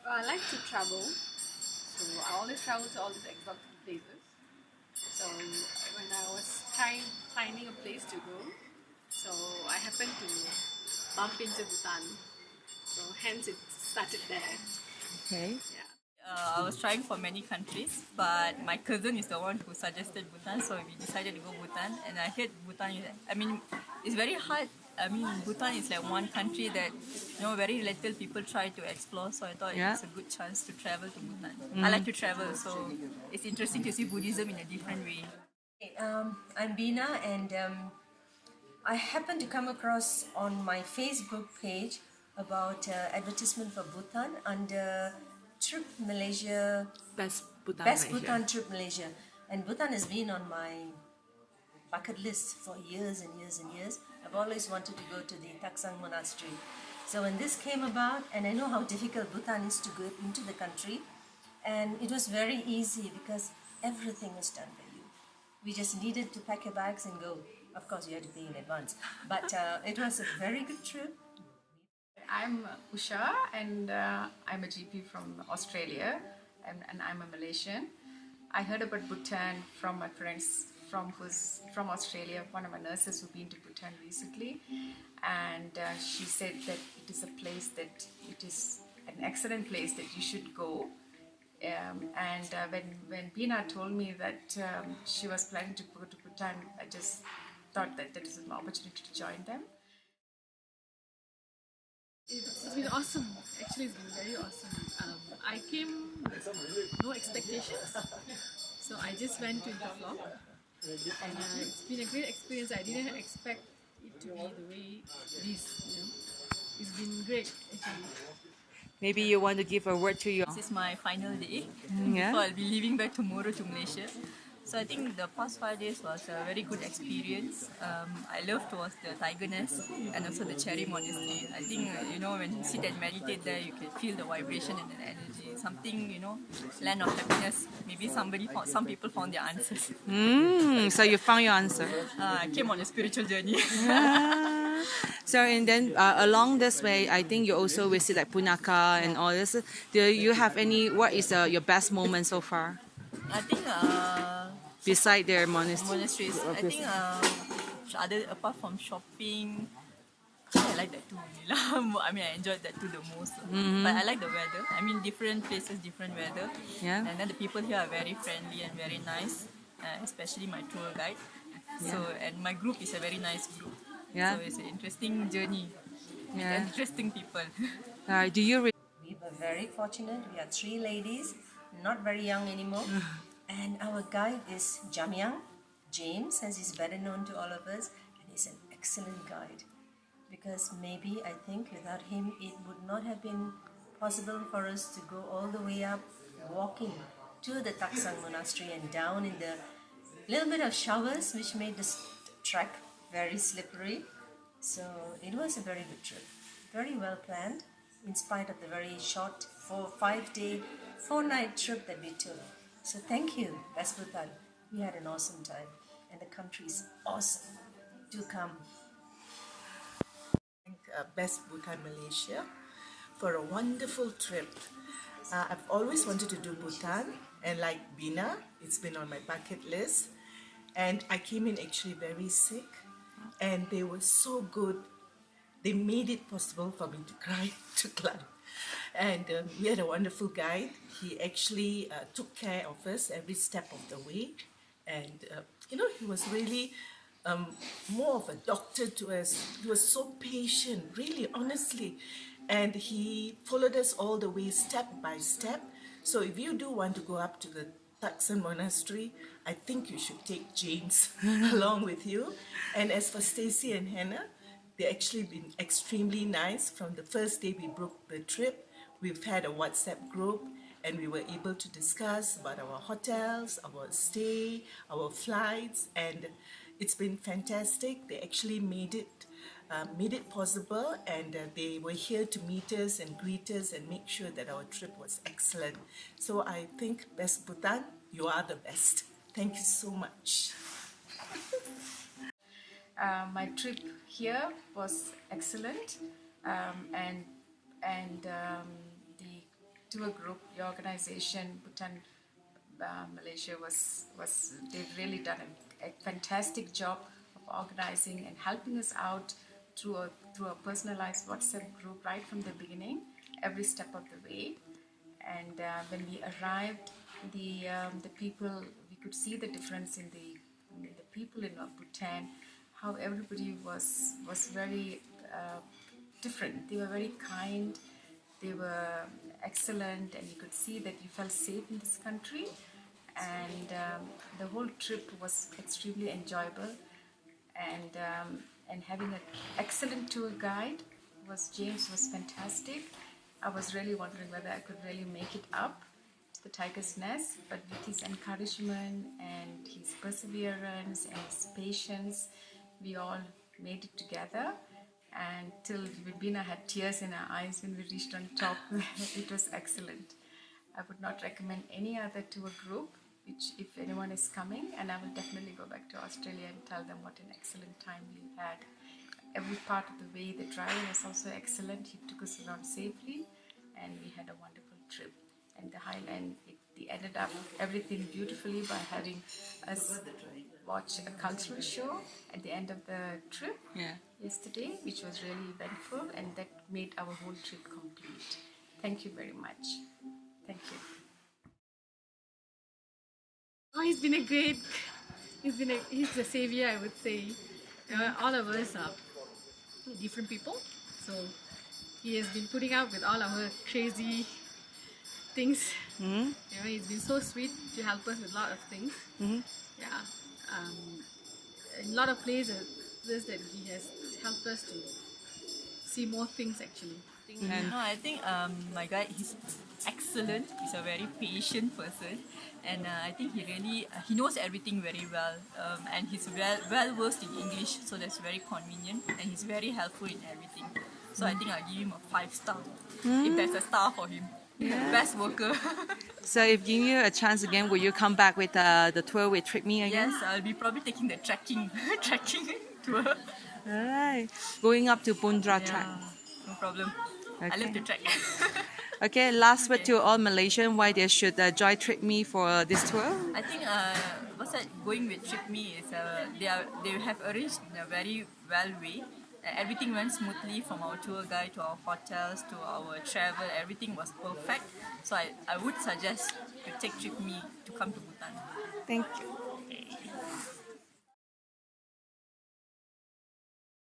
I like to travel, so I always travel to all these exotic places. So when I was finding a place to go, so I happened to bump into Bhutan. So hence it started there. Okay. Yeah. I was trying for many countries, but my cousin is the one who suggested Bhutan, so we decided to go Bhutan. And I heard Bhutan is, I mean, it's very hard. I mean, Bhutan is like one country that, very little people try to explore, so I thought it Yeah. was a good chance to travel to Bhutan. I like to travel, so it's interesting to see Buddhism in a different way. I'm Bina, and I happened to come across on my Facebook page about advertisement for Bhutan under Triip Malaysia, Best Bhutan Best Malaysia. Bhutan Trip Malaysia. And Bhutan has been on my bucket list for years and years and years. I've always wanted to go to the Taksang Monastery. So when this came about, and I know how difficult Bhutan is to go into the country, and it was very easy because everything was done for you. We just needed to pack your bags and go. Of course, you had to pay in advance, but it was a very good trip. I'm Usha, and I'm a GP from Australia, and I'm a Malaysian. I heard about Bhutan from my friends who's from Australia. One of my nurses who've been to Bhutan recently, and she said that it is a place that it is an excellent place that you should go. And when Bina told me that she was planning to go to Bhutan, I just thought that that is an opportunity to join them. It's been awesome. Actually, it's been very awesome. I came with no expectations, so I just went with the flock, and it's been a great experience. I didn't expect it to be the way it is. It's been great actually. Maybe you want to give a word to your. This is my final day Yeah. before I'll be leaving back tomorrow to Malaysia. So I think the past 5 days was a very good experience. I loved was the tiger nest and also the cherry monastery. I think when you sit and meditate there, you can feel the vibration and the energy. Something land of happiness. Maybe some people found their answers. So you found your answer. I came on a spiritual journey. So and then along this way, I think you also visit like Punaka and all this. Do you have any? What is your best moment so far? I think Beside their monastery. monasteries. I think other apart from shopping, I like that too. I mean, I enjoyed that too the most. But I like the weather. I mean, different places, different weather. Yeah. And then the people here are very friendly and very nice, especially my tour guide. So, and my group is a very nice group. Yeah. So it's an interesting journey. Yeah. Interesting people. Do you? We were very fortunate. We are three ladies, not very young anymore. And our guide is Jamyang, James, as he's better known to all of us. And he's an excellent guide. Because maybe, I think, without him, it would not have been possible for us to go all the way up, walking to the Taksang Monastery and down in the little bit of showers, which made the trek very slippery. So it was a very good trip, very well planned, in spite of the very short 5-day, 4-night trip that we took. So thank you, Best Bhutan. We had an awesome time, and the country is awesome. Do come. Best Bhutan, Malaysia, for a wonderful trip. I've always wanted to do Bhutan, and like Bina, it's been on my bucket list. And I came in actually very sick, and they were so good. They made it possible for me to climb. And we had a wonderful guide. He actually took care of us every step of the way. And, he was really more of a doctor to us. He was so patient, really, honestly. And he followed us all the way, step by step. So if you do want to go up to the Taksang Monastery, I think you should take James along with you. And as for Stacy and Hannah, they've actually been extremely nice. From the first day we booked the trip, we've had a WhatsApp group, and we were able to discuss about our hotels, our stay, our flights, and it's been fantastic. They actually made it possible, and they were here to meet us and greet us and make sure that our trip was excellent. So I think, Best Bhutan, you are the best. Thank you so much. My trip here was excellent, and the tour group, your organization, Bhutan, Malaysia they've really done a fantastic job of organizing and helping us out through a personalized WhatsApp group right from the beginning, every step of the way. And when we arrived, the people, we could see the difference in the people in Bhutan, how everybody was very different. They were very kind, they were excellent, and you could see that you felt safe in this country. And the whole trip was extremely enjoyable. And having an excellent tour guide James was fantastic. I was really wondering whether I could really make it up to the tiger's nest, but with his encouragement and his perseverance and his patience, we all made it together. And till Bina had tears in her eyes when we reached on top. It was excellent. I would not recommend any other tour group, which if anyone is coming, and I will definitely go back to Australia and tell them what an excellent time we had. Every part of the way, the driver was also excellent. He took us around safely, and we had a wonderful trip. And the Highland, they ended up everything beautifully by having us watch a cultural show at the end of the trip yesterday, which was really eventful, and that made our whole trip complete. Thank you very much. Thank you. Oh, he's been a great. He's the savior, I would say. All of us are different people, so he has been putting up with all our crazy things. He's been so sweet to help us with a lot of things. Yeah, a lot of places that he has helped us to see more things actually. No, I think my guide, he's excellent. He's a very patient person, and I think he knows everything very well, and he's well versed in English, so that's very convenient, and he's very helpful in everything. So I think I'll give him a 5-star if there's a star for him. Best worker. So if giving you a chance again, will you come back with the tour with Triip Me again? Yes, I'll be probably taking the trekking tour. Alright, going up to Bundra track. No problem. I love to trek. Okay, last word to all Malaysian why they should join Triip Me for this tour. I think what's that, going with Triip Me is they have arranged in a very well way. Everything went smoothly from our tour guide to our hotels to our travel. Everything was perfect. So I would suggest to take Triip Me to come to Bhutan. Thank you.